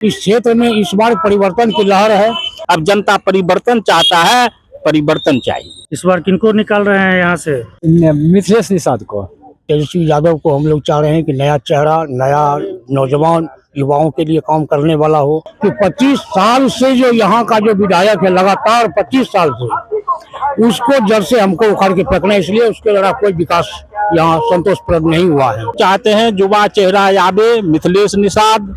इस क्षेत्र में इस बार परिवर्तन की लहर है। अब जनता परिवर्तन चाहता है, परिवर्तन चाहिए। इस बार किनको निकाल रहे हैं यहाँ से? मिथिलेश निषाद को, तेजस्वी यादव को हम लोग चाह रहे हैं कि नया चेहरा, नया नौजवान युवाओं के लिए काम करने वाला हो। कि 25 साल से जो यहाँ का जो विधायक है, लगातार 25 साल से, उसको जड़ से हमको उखाड़ के फेंकना, इसलिए उसके द्वारा कोई विकास यहाँ संतोषप्रद नहीं हुआ है। चाहते हैं युवा चेहरा आवे, मिथिलेश निषाद,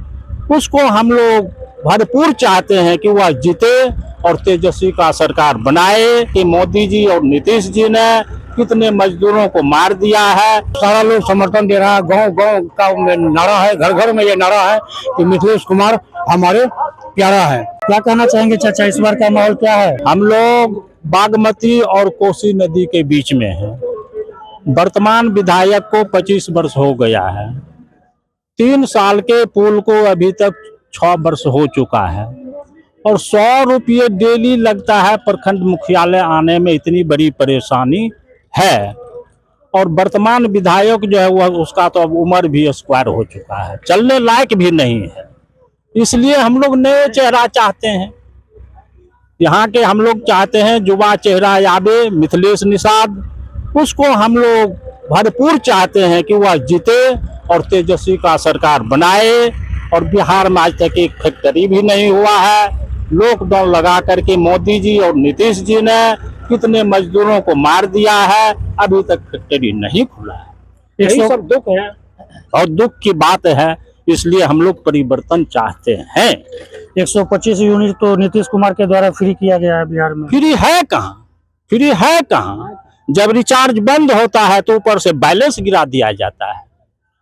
उसको हम लोग भरपूर चाहते हैं कि वह जीते और तेजस्वी का सरकार बनाए। कि मोदी जी और नीतीश जी ने कितने मजदूरों को मार दिया है, सारा लोग समर्थन दे रहा है। गांव गांव का नारा है, घर घर में ये नारा है कि मिथिलेश कुमार हमारे प्यारा है। क्या कहना चाहेंगे चाचा, इस बार का माहौल क्या है? हम लोग बागमती और कोसी नदी के बीच में हैं। वर्तमान विधायक को 25 वर्ष हो गया है। 3 साल के पुल को अभी तक 6 वर्ष हो चुका है और 100 रुपये डेली लगता है प्रखंड मुख्यालय आने में। इतनी बड़ी परेशानी है और वर्तमान विधायक जो है वह, उसका तो अब उम्र भी एक्सपायर हो चुका है, चलने लायक भी नहीं है। इसलिए हम लोग नए चेहरा चाहते हैं। यहाँ के हम लोग चाहते हैं युवा चेहरा आवे, मिथिलेश निषाद, उसको हम लोग भरपूर चाहते हैं कि वह जीते और तेजस्वी का सरकार बनाए। और बिहार में आज तक एक फैक्ट्री भी नहीं हुआ है। लॉकडाउन लगा करके मोदी जी और नीतीश जी ने कितने मजदूरों को मार दिया है, अभी तक फैक्ट्री नहीं खुला है। यही सब दुख है और दुख की बात है। इसलिए हम लोग परिवर्तन चाहते हैं। 125 यूनिट तो नीतीश कुमार के द्वारा फ्री किया गया है बिहार में। फ्री है कहाँ, फ्री है कहाँ? जब रिचार्ज बंद होता है तो ऊपर से बैलेंस गिरा दिया जाता है।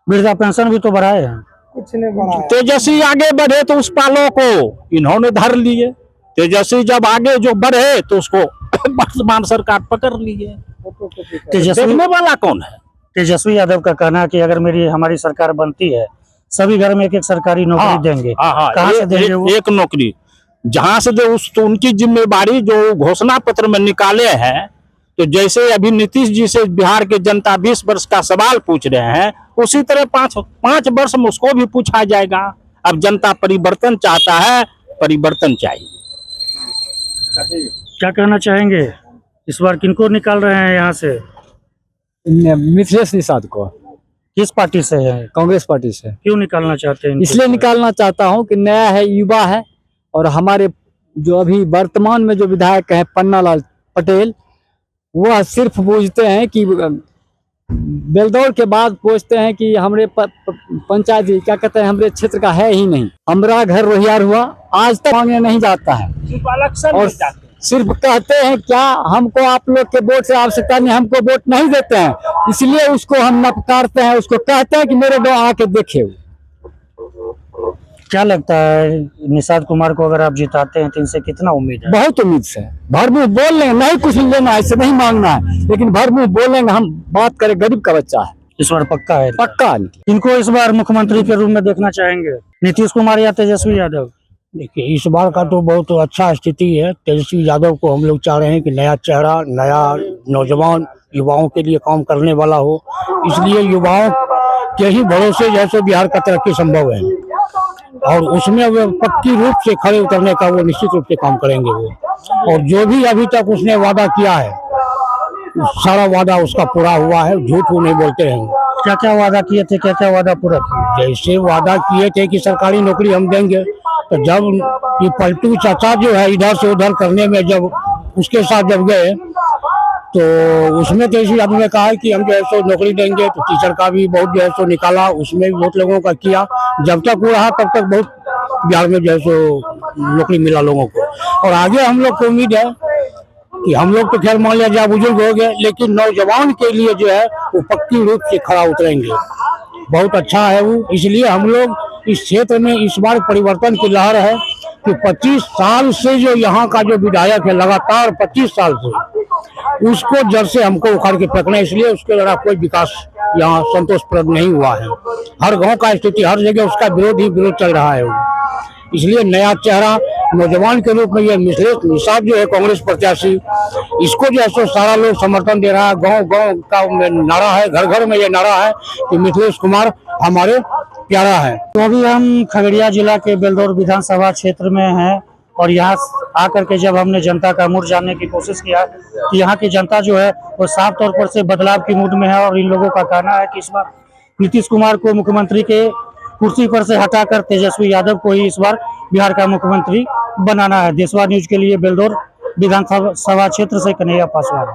वृद्धा पेंशन भी तो बढ़ाए हैं। कुछ नहीं बढ़ा। तेजस्वी आगे बढ़े तो उस पालों को इन्होंने धर लिए। तेजस्वी जब आगे जो बढ़े तो उसको वर्तमान सरकार पकड़ लिए। देखने वाला कौन है? तेजस्वी यादव का कहना है कि अगर हमारी सरकार बनती है, सभी घर में एक एक सरकारी नौकरी देंगे। कहाँ से देंगे वो? एक नौकरी जहाँ से दे, उस तो उनकी जिम्मेवारी जो घोषणा पत्र में निकाले हैं। तो जैसे अभी नीतीश जी से बिहार के जनता 20 वर्ष का सवाल पूछ रहे हैं, उसी तरह 5 वर्ष में उसको भी पूछा जाएगा। अब जनता परिवर्तन चाहता है, परिवर्तन चाहिए। क्या कहना चाहेंगे, इस बार किनको निकाल रहे हैं यहाँ से? मिथिलेश निषाद को। किस पार्टी से है? कांग्रेस पार्टी से। क्यों निकालना चाहते हैं? इसलिए निकालना चाहता हूँ कि नया है, युवा है और हमारे जो अभी वर्तमान में जो विधायक है पन्नालाल पटेल, वह सिर्फ पूछते हैं कि बेलदौर के बाद पूछते हैं कि हमारे पंचायत जी क्या कहते हैं, हमारे क्षेत्र का है ही नहीं। हमारा घर रोहियार हुआ, आज तक मांगने नहीं जाता है और सिर्फ कहते हैं क्या हमको आप लोग के वोट से आवश्यकता नहीं, हमको वोट नहीं देते हैं, इसलिए उसको हम नपकारते हैं। उसको कहते हैं कि मेरे गाँव आके देखे। क्या लगता है निषाद कुमार को अगर आप जिताते हैं तो इनसे कितना उम्मीद है? बहुत उम्मीद से भरपूर बोल लेंगे, नहीं कुछ लेना है, ऐसे नहीं मांगना है, लेकिन भरपूर बोलेंगे। हम बात करें, गरीब का बच्चा है, इस बार पक्का है। पक्का। इनको इस बार मुख्यमंत्री के रूप में देखना चाहेंगे, नीतीश कुमार या तेजस्वी यादव? देखिए, इस बार का तो बहुत अच्छा स्थिति है। तेजस्वी यादव को हम लोग चाह रहे हैं कि नया चेहरा, नया नौजवान युवाओं के लिए काम करने वाला हो। इसलिए युवाओं के ही भरोसे जैसे बिहार का तरक्की संभव है और उसमें वो पक्की रूप से खड़े उतरने का वो निश्चित रूप से काम करेंगे वो। और जो भी अभी तक उसने वादा किया है, सारा वादा उसका पूरा हुआ है, झूठ वो नहीं बोलते हैं। क्या क्या वादा किए थे, क्या क्या वादा पूरा किए? जैसे वादा किए थे कि सरकारी नौकरी हम देंगे, तो जब ये पलटू चाचा जो है इधर से उधर करने में जब उसके साथ जब गए तो उसमें तेजस्वी यादव ने कहा कि हम जो है सो नौकरी देंगे। तो टीचर का भी बहुत जो है सो निकाला, उसमें भी बहुत लोगों का किया। जब तक वो रहा तब तक बहुत बिहार में जो है सो नौकरी मिला लोगों को। और आगे हम लोग को उम्मीद है कि हम लोग तो खैर मान लिया जाए बुजुर्ग हो गए, लेकिन नौजवान के लिए जो है वो पक्की रूप से खड़ा उतरेंगे। बहुत अच्छा है वो। इसलिए हम लोग इस क्षेत्र में इस बार परिवर्तन की लहर है कि 25 साल से जो यहाँ का जो विधायक है, लगातार 25 साल से, उसको जड़ से हमको उखाड़ के फेंकना, इसलिए उसके द्वारा कोई विकास यहाँ संतोषप्रद नहीं हुआ है। हर गांव का स्थिति, हर जगह उसका विरोध ही विरोध चल रहा है। इसलिए नया चेहरा, नौजवान के रूप में ये मिथिलेश निषाद जो है कांग्रेस प्रत्याशी, इसको जो है सो सारा लोग समर्थन दे रहा है। गांव गांव का नारा है, घर घर में ये नारा है कि मिथिलेश कुमार हमारे प्यारा है। तो अभी हम खगड़िया जिला के बेलदौर विधानसभा क्षेत्र में हैं और यहाँ आकर के जब हमने जनता का मूड जानने की कोशिश किया तो यहाँ की जनता जो है वो साफ तौर पर से बदलाव की मूड में है और इन लोगों का कहना है कि इस बार नीतीश कुमार को मुख्यमंत्री के कुर्सी पर से हटाकर तेजस्वी यादव को ही इस बार बिहार का मुख्यमंत्री बनाना है। देशवा न्यूज के लिए बेलदौर विधानसभा क्षेत्र से कन्हैया पासवान।